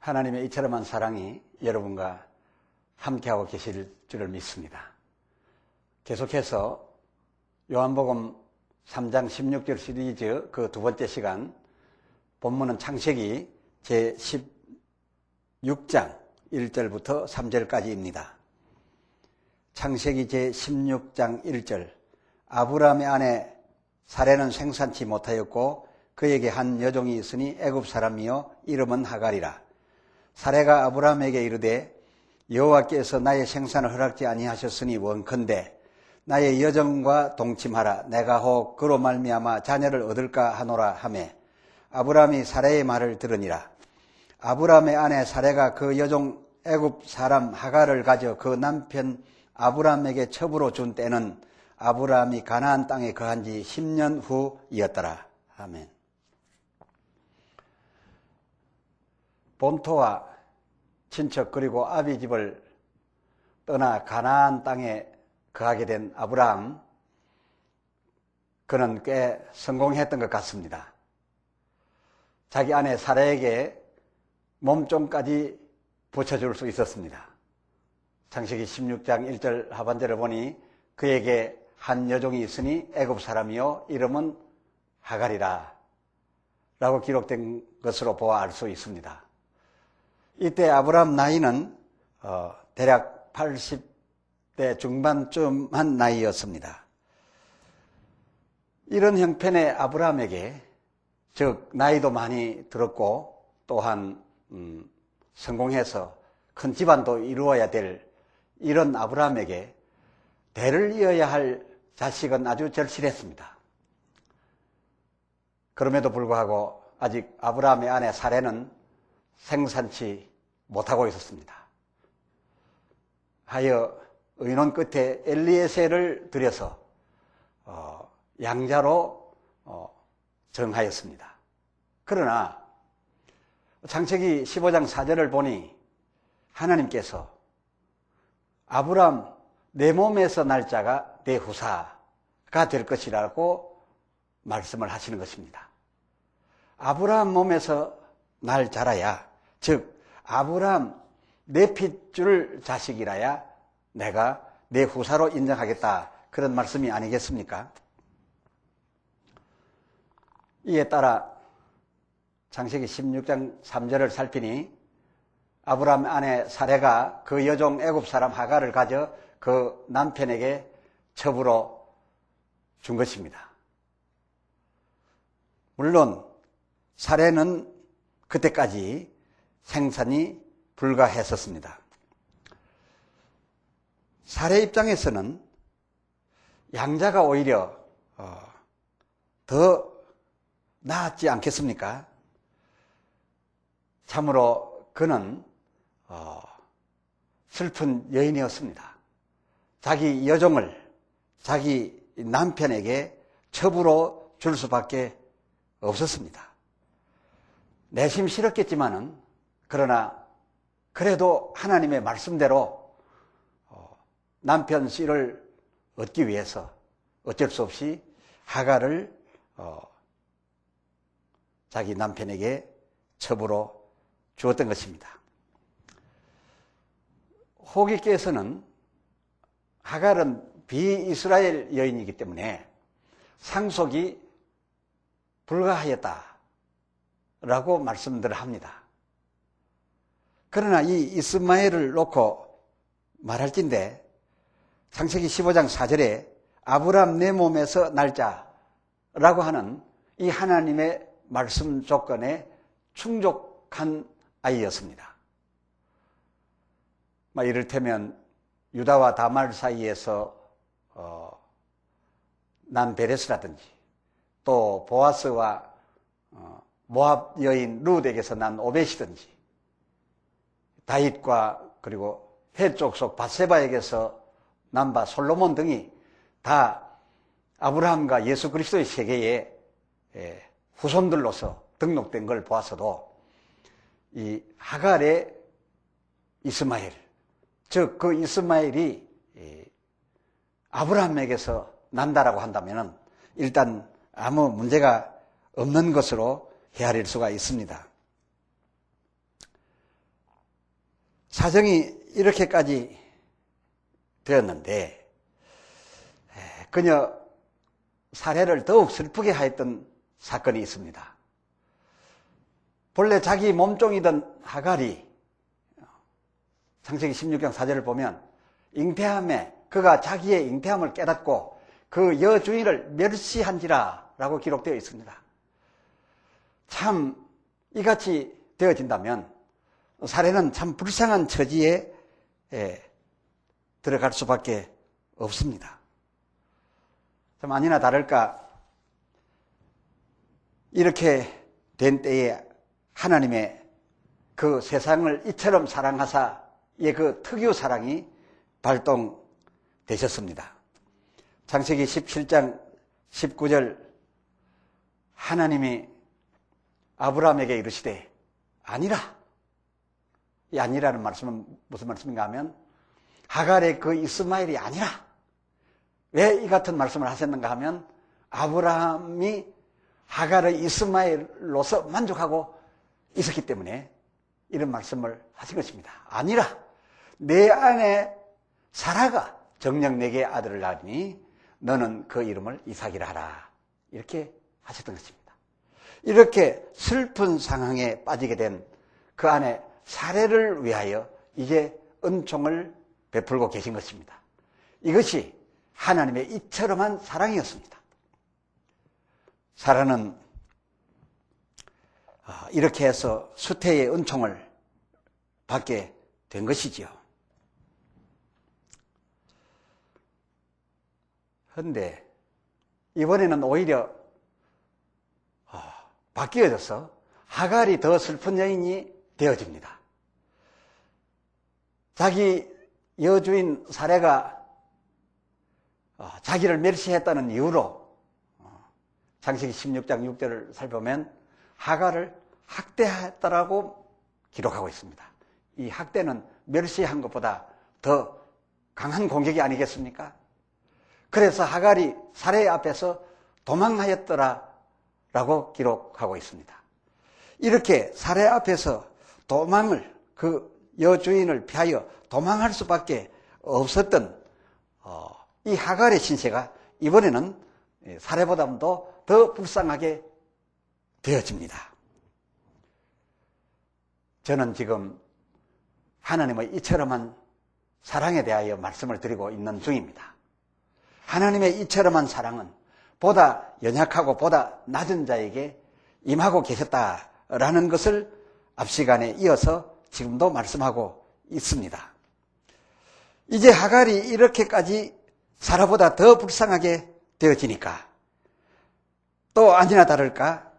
하나님의 이처럼한 사랑이 여러분과 함께하고 계실 줄을 믿습니다. 계속해서 요한복음 3장 16절 시리즈 그 두 번째 시간, 본문은 창세기 제16장 1절부터 3절까지입니다. 창세기 제16장 1절, 아브라함의 아내 사레는 생산치 못하였고 그에게 한 여종이 있으니 애굽 사람이요 이름은 하갈이라. 사레가 아브라함에게 이르되 여호와께서 나의 생산을 허락지 아니하셨으니 원컨대 나의 여종과 동침하라. 내가 혹 그로 말미암아 자녀를 얻을까 하노라 하매 아브라함이 사레의 말을 들으니라. 아브라함의 아내 사레가 그 여종 애굽 사람 하갈을 가져 그 남편 아브라함에게 첩으로 준 때는 아브라함이 가나안 땅에 거한 지 10년 후이었더라. 아멘. 본토와 친척 그리고 아비 집을 떠나 가나안 땅에 거하게 된 아브라함, 그는 꽤 성공했던 것 같습니다. 자기 아내 사라에게 몸종까지 붙여줄 수 있었습니다. 창세기 16장 1절 하반절을 보니 그에게 한 여종이 있으니 애굽 사람이요 이름은 하갈이라 라고 기록된 것으로 보아 알 수 있습니다. 이때 아브라함 나이는 대략 80대 중반쯤 한 나이였습니다. 이런 형편의 아브라함에게, 즉 나이도 많이 들었고 또한 성공해서 큰 집안도 이루어야 될 이런 아브라함에게 대를 이어야 할 자식은 아주 절실했습니다. 그럼에도 불구하고 아직 아브라함의 아내 사레는 생산치 못하고 있었습니다. 하여 의논 끝에 엘리에셀을 들여서 양자로 정하였습니다. 그러나 창세기 15장 4절을 보니 하나님께서 아브라함 내 몸에서 날 자가 내 후사가 될 것이라고 말씀을 하시는 것입니다. 아브라함 몸에서 날 자라야, 즉 아브라함 내 핏줄 자식이라야 내가 내 후사로 인정하겠다, 그런 말씀이 아니겠습니까? 이에 따라 창세기 16장 3절을 살피니 아브라함 아내 사레가 그 여종 애굽 사람 하갈을 가져 그 남편에게 첩으로 준 것입니다. 물론 사레는 그때까지 생산이 불가했었습니다. 사레 입장에서는 양자가 오히려 더 나았지 않겠습니까? 참으로 그는 슬픈 여인이었습니다. 자기 여종을 자기 남편에게 첩으로 줄 수밖에 없었습니다. 내심 싫었겠지만은, 그러나 그래도 하나님의 말씀대로 남편 씨를 얻기 위해서 어쩔 수 없이 하갈을 자기 남편에게 첩으로 주었던 것입니다. 호기께서는 하갈은 비이스라엘 여인이기 때문에 상속이 불가하였다라고 말씀들을 합니다. 그러나 이 이스마엘을 놓고 말할진대 창세기 15장 4절에 아브라함 내 몸에서 날자라고 하는 이 하나님의 말씀 조건에 충족한 아이였습니다. 이를테면 유다와 다말 사이에서 난 베레스라든지, 또 보아스와 모압 여인 룻에게서 난 오벳이든지, 다윗과 그리고 해쪽 속 밧세바에게서 난 바 솔로몬 등이 다 아브라함과 예수 그리스도의 세계의 후손들로서 등록된 걸 보아서도 이 하갈의 이스마엘, 즉 그 이스마엘이 아브라함에게서 난다라고 한다면 일단 아무 문제가 없는 것으로 헤아릴 수가 있습니다. 사정이 이렇게까지 되었는데 그녀 사례를 더욱 슬프게 하였던 사건이 있습니다. 본래 자기 몸종이던 하갈이 창세기 16장 4절을 보면 잉태함에 그가 자기의 잉태함을 깨닫고 그 여주인을 멸시한지라 라고 기록되어 있습니다. 참 이같이 되어진다면 사례는 참 불쌍한 처지에 들어갈 수밖에 없습니다. 참 아니나 다를까 이렇게 된 때에 하나님의 그 세상을 이처럼 사랑하사의 그 특유 사랑이 발동되셨습니다. 창세기 17장 19절 하나님이 아브라함에게 이르시되 아니라, 이 아니라는 말씀은 무슨 말씀인가 하면 하갈의 그 이스마엘이 아니라, 왜 이 같은 말씀을 하셨는가 하면 아브라함이 하갈의 이스마엘로서 만족하고 있었기 때문에 이런 말씀을 하신 것입니다. 아니라 내 아내 사라가 정녕 내게 아들을 낳으니 너는 그 이름을 이삭이라 하라, 이렇게 하셨던 것입니다. 이렇게 슬픈 상황에 빠지게 된 그 아내 사례를 위하여 이제 은총을 베풀고 계신 것입니다. 이것이 하나님의 이처럼한 사랑이었습니다. 사라는 이렇게 해서 수태의 은총을 받게 된 것이지요. 그런데 이번에는 오히려 바뀌어져서 하갈이 더 슬픈 여인이 되어집니다. 자기 여주인 사례가 자기를 멸시했다는 이유로 창세기 16장 6절을 살펴보면 하갈을 학대했다라고 기록하고 있습니다. 이 학대는 멸시한 것보다 더 강한 공격이 아니겠습니까? 그래서 하갈이 사례 앞에서 도망하였더라라고 기록하고 있습니다. 이렇게 사례 앞에서 도망을, 그 여주인을 피하여 도망할 수밖에 없었던 이 하갈의 신세가 이번에는 사례보다도 더 불쌍하게 되어집니다. 저는 지금 하나님의 이처럼한 사랑에 대하여 말씀을 드리고 있는 중입니다. 하나님의 이처럼한 사랑은 보다 연약하고 보다 낮은 자에게 임하고 계셨다라는 것을 앞 시간에 이어서 지금도 말씀하고 있습니다. 이제 하갈이 이렇게까지 사라보다 더 불쌍하게 되어지니까 또 아니나 다를까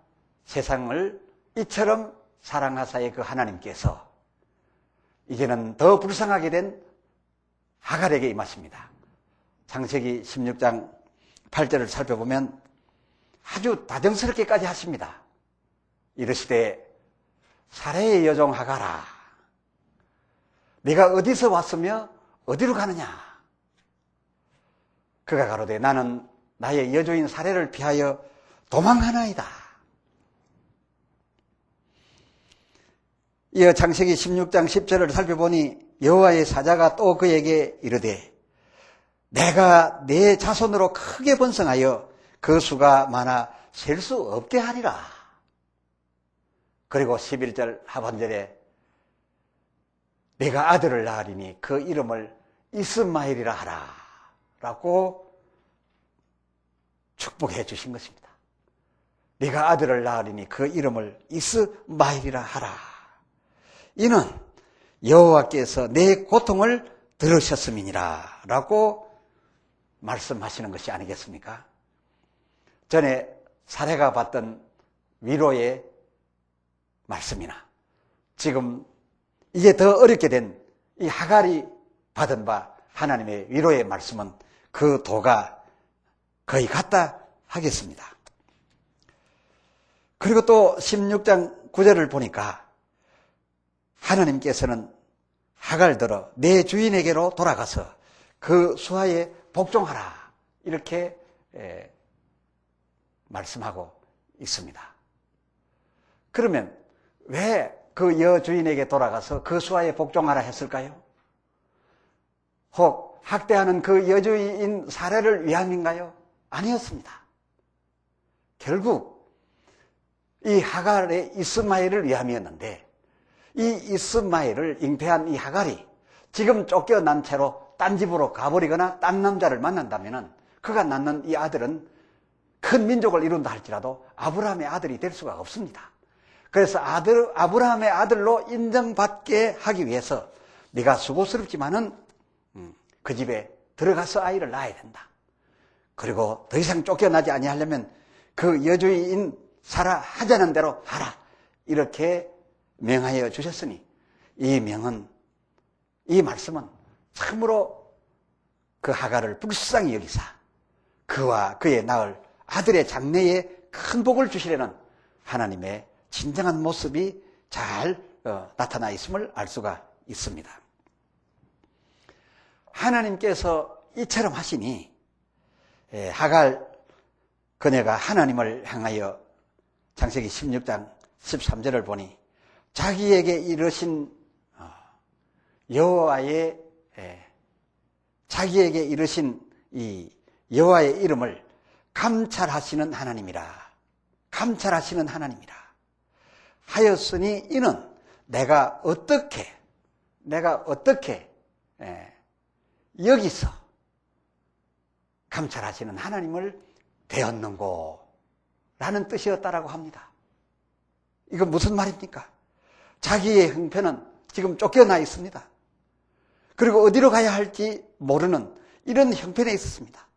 세상을 이처럼 사랑하사의 그 하나님께서 이제는 더 불쌍하게 된 하갈에게 임하십니다. 창세기 16장 8절을 살펴보면 아주 다정스럽게까지 하십니다. 이르시되 사례의 여종 하갈아, 네가 어디서 왔으며 어디로 가느냐? 그가 가로되 나는 나의 여주인 사례를 피하여 도망하나이다. 이어 창세기 16장 10절을 살펴보니 여호와의 사자가 또 그에게 이르되 내가 내 자손으로 크게 번성하여 그 수가 많아 셀 수 없게 하리라. 그리고 11절 하반절에 내가 아들을 낳으리니 그 이름을 이스마엘이라 하라 라고 축복해 주신 것입니다. 네가 아들을 낳으리니 그 이름을 이스마엘이라 하라. 이는 여호와께서 내 고통을 들으셨음이니라 라고 말씀하시는 것이 아니겠습니까? 전에 사례가 받던 위로의 말씀이나 지금 이제 더 어렵게 된 이 하갈이 받은 바 하나님의 위로의 말씀은 그 도가 거의 같다 하겠습니다. 그리고 또 16장 9절을 보니까 하나님께서는 하갈들어 내 주인에게로 돌아가서 그 수하에 복종하라 이렇게 말씀하고 있습니다. 그러면 왜 그 여주인에게 돌아가서 그 수하에 복종하라 했을까요? 혹 학대하는 그 여주인 사례를 위함인가요? 아니었습니다. 결국 이 하갈의 이스마엘을 위함이었는데, 이 이스마엘을 잉태한 이 하갈이 지금 쫓겨난 채로 딴 집으로 가버리거나 딴 남자를 만난다면 그가 낳는 이 아들은 큰 민족을 이룬다 할지라도 아브라함의 아들이 될 수가 없습니다. 그래서 아브라함의 아들로 인정받게 하기 위해서 네가 수고스럽지만은 그 집에 들어가서 아이를 낳아야 된다. 그리고 더 이상 쫓겨나지 아니하려면 그 여주인 사라 하자는 대로 하라. 이렇게 명하여 주셨으니 이 말씀은 참으로 그 하갈을 불쌍히 여기사 그와 그의 낳을 아들의 장래에 큰 복을 주시려는 하나님의 진정한 모습이 잘 나타나 있음을 알 수가 있습니다. 하나님께서 이처럼 하시니 하갈 그녀가 하나님을 향하여 창세기 16장 13절을 보니 자기에게 이르신 자기에게 이르신 이 여호와의 이름을 감찰하시는 하나님이라 하였으니 이는 내가 어떻게 여기서 감찰하시는 하나님을 되었는고 라는 뜻이었다라고 합니다. 이건 무슨 말입니까? 자기의 형편은 지금 쫓겨나 있습니다. 그리고 어디로 가야 할지 모르는 이런 형편에 있었습니다.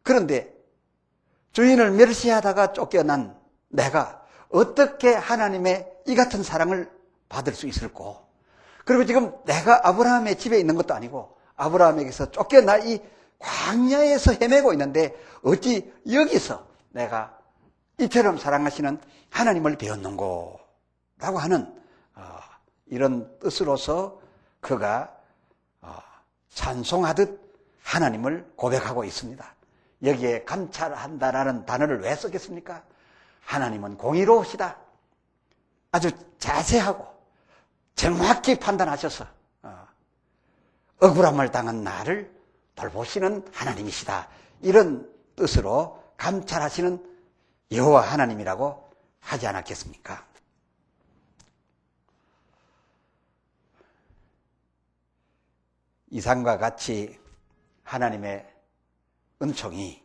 그런데 주인을 멸시하다가 쫓겨난 내가 어떻게 하나님의 이 같은 사랑을 받을 수 있을꼬? 그리고 지금 내가 아브라함의 집에 있는 것도 아니고 아브라함에게서 쫓겨나 이 광야에서 헤매고 있는데 어찌 여기서 내가 이처럼 사랑하시는 하나님을 배웠는고? 라고 하는 이런 뜻으로서 그가 찬송하듯 하나님을 고백하고 있습니다. 여기에 감찰한다라는 단어를 왜 썼겠습니까? 하나님은 공의로우시다. 아주 자세하고 정확히 판단하셔서 억울함을 당한 나를 돌보시는 하나님이시다. 이런 뜻으로 감찰하시는 여호와 하나님이라고 하지 않았겠습니까? 이상과 같이 하나님의 은총이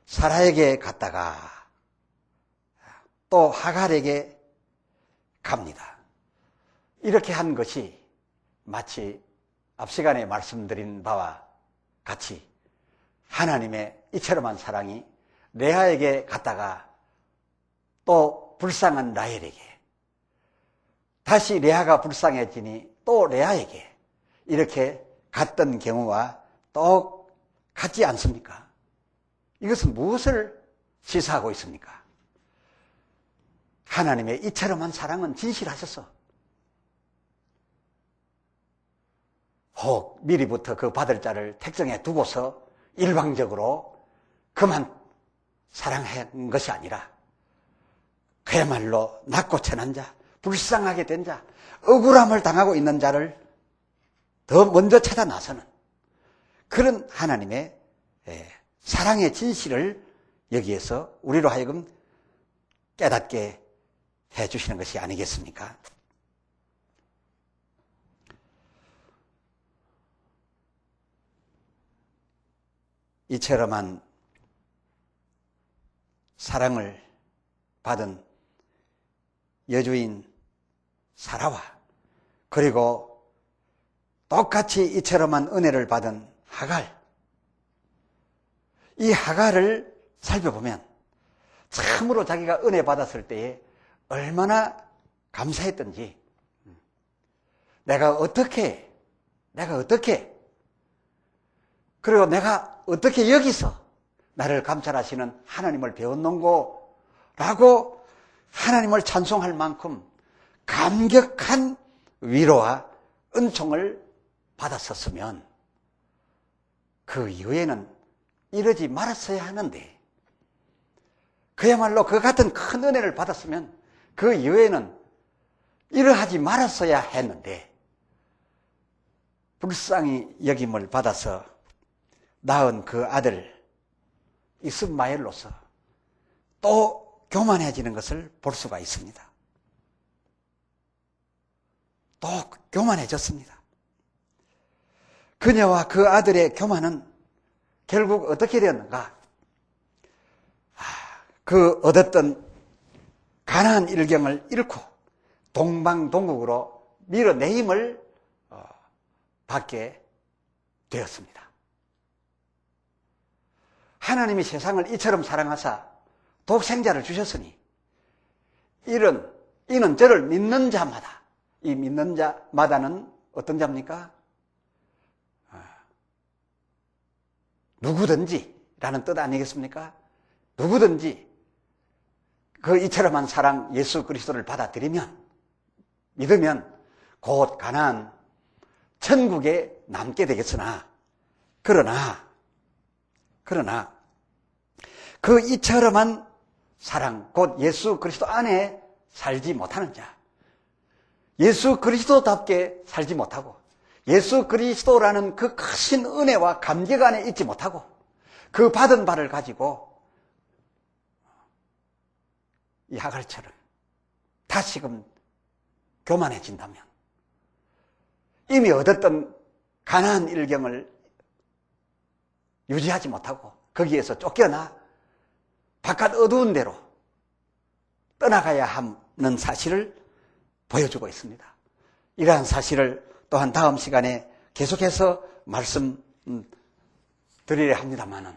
사라에게 갔다가 또 하갈에게 갑니다. 이렇게 한 것이 마치 앞 시간에 말씀드린 바와 같이 하나님의 이처럼한 사랑이 레아에게 갔다가 또 불쌍한 라헬에게, 다시 레아가 불쌍해지니 또 레아에게 이렇게 갔던 경우와 똑같지 않습니까? 이것은 무엇을 시사하고 있습니까? 하나님의 이처럼한 사랑은 진실하셔서 혹 미리부터 그 받을 자를 택정해 두고서 일방적으로 그만 사랑한 것이 아니라 그야말로 낮고 천한 자, 불쌍하게 된 자, 억울함을 당하고 있는 자를 더 먼저 찾아 나서는 그런 하나님의 사랑의 진실을 여기에서 우리로 하여금 깨닫게 해주시는 것이 아니겠습니까? 이처럼한 사랑을 받은 여주인 사라와 그리고 똑같이 이처럼한 은혜를 받은 하갈, 이 하갈을 살펴보면 참으로 자기가 은혜 받았을 때에 얼마나 감사했던지, 내가 어떻게 그리고 내가 어떻게 여기서 나를 감찰하시는 하나님을 배웠는고 라고 하나님을 찬송할 만큼 감격한 위로와 은총을 받았었으면 그 이후에는 이러지 말았어야 하는데, 그야말로 그 같은 큰 은혜를 받았으면 그 이후에는 이러하지 말았어야 했는데 불쌍히 여김을 받아서 낳은 그 아들 이스마엘로서 또 교만해지는 것을 볼 수가 있습니다. 또 교만해졌습니다. 그녀와 그 아들의 교만은 결국 어떻게 되었는가? 그 얻었던 가나안 일경을 잃고 동방동국으로 밀어내임을 받게 되었습니다. 하나님이 세상을 이처럼 사랑하사 독생자를 주셨으니 이는 저를 믿는 자마다, 이 믿는 자마다는 어떤 자입니까? 누구든지 라는 뜻 아니겠습니까? 누구든지 그 이처럼한 사랑 예수 그리스도를 받아들이면, 믿으면 곧 가나안 천국에 남게 되겠으나, 그러나 그 이처럼한 사랑, 곧 예수 그리스도 안에 살지 못하는 자, 예수 그리스도답게 살지 못하고 예수 그리스도라는 그 크신 은혜와 감격 안에 있지 못하고 그 받은 바를 가지고 이 하갈처럼 다시금 교만해진다면, 이미 얻었던 가나안 일경을 유지하지 못하고 거기에서 쫓겨나 바깥 어두운 데로 떠나가야 하는 사실을 보여주고 있습니다. 이러한 사실을 또한 다음 시간에 계속해서 말씀드리려 합니다만은,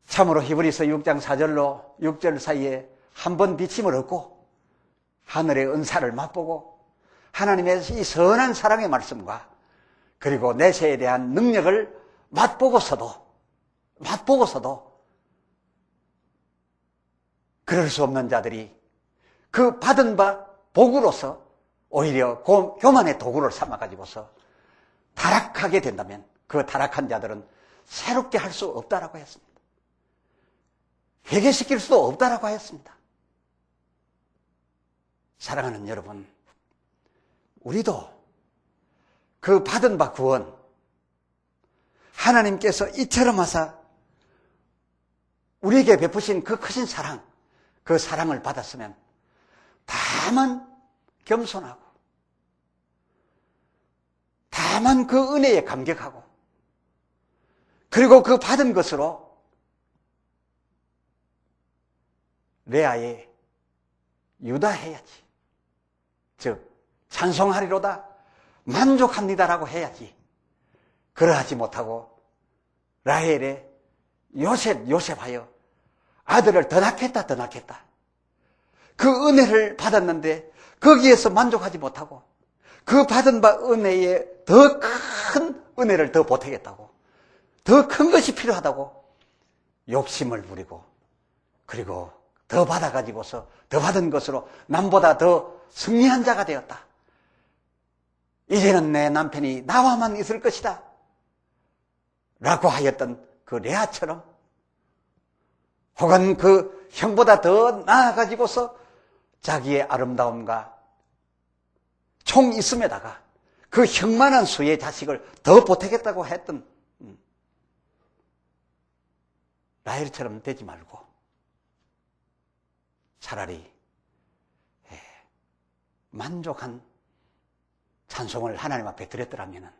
참으로 히브리서 6장 4절로 6절 사이에 한 번 비침을 얻고 하늘의 은사를 맛보고 하나님의 이 선한 사랑의 말씀과 그리고 내세에 대한 능력을 맛보고서도 그럴 수 없는 자들이 그 받은 바 복으로서 오히려 교만의 도구를 삼아가지고서 타락하게 된다면 그 타락한 자들은 새롭게 할 수 없다라고 했습니다. 회개시킬 수도 없다라고 했습니다. 사랑하는 여러분, 우리도 그 받은 바 구원, 하나님께서 이처럼 하사 우리에게 베푸신 그 크신 사랑, 그 사랑을 받았으면 다만 겸손하고 다만 그 은혜에 감격하고 그리고 그 받은 것으로 레아에 유다해야지. 즉 찬송하리로다, 만족합니다라고 해야지. 그러하지 못하고 라헬에 요셉하여 아들을 더 낳겠다. 그 은혜를 받았는데 거기에서 만족하지 못하고 그 받은 바 은혜에 더 큰 은혜를 더 보태겠다고, 더 큰 것이 필요하다고 욕심을 부리고, 그리고 더 받아가지고서 더 받은 것으로 남보다 더 승리한 자가 되었다. 이제는 내 남편이 나와만 있을 것이다 라고 하였던 그 레아처럼, 혹은 그 형보다 더 나아가지고서 자기의 아름다움과 총 있음에다가 그 형만한 수의 자식을 더 보태겠다고 했던 라헬처럼 되지 말고 차라리 만족한 찬송을 하나님 앞에 드렸더라면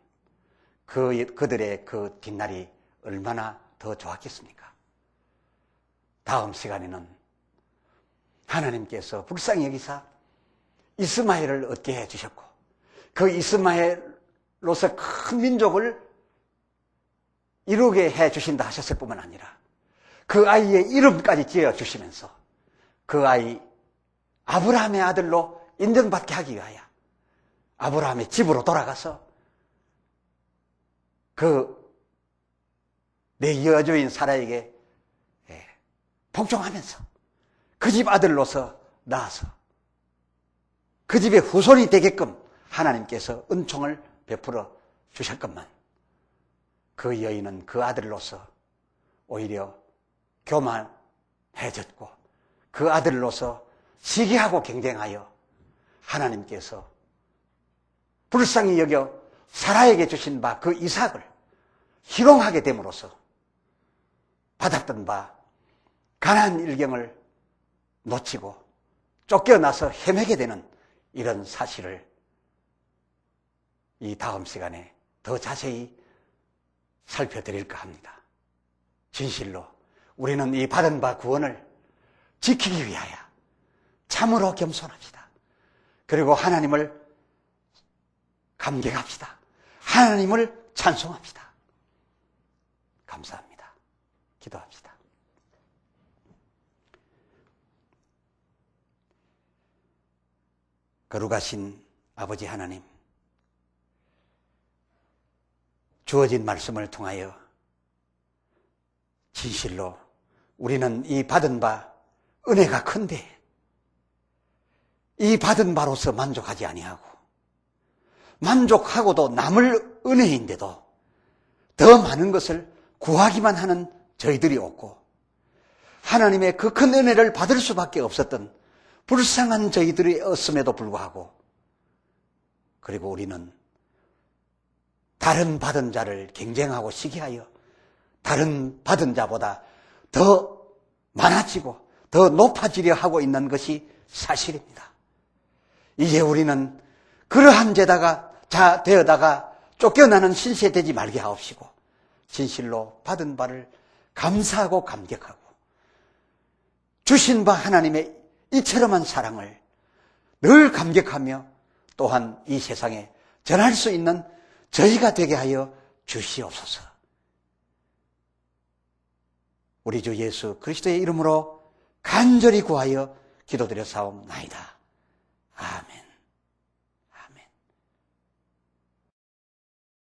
그들의 그 뒷날이 얼마나 더 좋았겠습니까? 다음 시간에는 하나님께서 불쌍히 여기사 이스마엘을 얻게 해주셨고 그 이스마엘로서 큰 민족을 이루게 해주신다 하셨을 뿐만 아니라 그 아이의 이름까지 지어주시면서 그 아이 아브라함의 아들로 인정받게 하기 위하여 아브라함의 집으로 돌아가서 내 여주인 사라에게 복종하면서 그 집 아들로서 낳아서 그 집의 후손이 되게끔 하나님께서 은총을 베풀어 주셨건만 그 여인은 그 아들로서 오히려 교만해졌고 그 아들로서 시기하고 경쟁하여 하나님께서 불쌍히 여겨 사라에게 주신 바 그 이삭을 희롱하게 됨으로써 받았던 바 가나안 일경을 놓치고 쫓겨나서 헤매게 되는 이런 사실을 이 다음 시간에 더 자세히 살펴드릴까 합니다. 진실로 우리는 이 받은 바 구원을 지키기 위하여 참으로 겸손합시다. 그리고 하나님을 감격합시다. 하나님을 찬송합시다. 감사합니다. 기도합시다. 거룩하신 아버지 하나님, 주어진 말씀을 통하여 진실로 우리는 이 받은 바 은혜가 큰데 이 받은 바로서 만족하지 아니하고 만족하고도 남을 은혜인데도 더 많은 것을 구하기만 하는 저희들이 없고 하나님의 그 큰 은혜를 받을 수밖에 없었던 불쌍한 저희들이었음에도 불구하고 그리고 우리는 다른 받은 자를 경쟁하고 시기하여 다른 받은 자보다 더 많아지고 더 높아지려 하고 있는 것이 사실입니다. 이제 우리는 그러한 자 되어다가 쫓겨나는 신세 되지 말게 하옵시고 진실로 받은 바를 감사하고 감격하고 주신 바 하나님의 이처럼한 사랑을 늘 감격하며 또한 이 세상에 전할 수 있는 저희가 되게 하여 주시옵소서. 우리 주 예수 그리스도의 이름으로 간절히 구하여 기도드려 사옵나이다.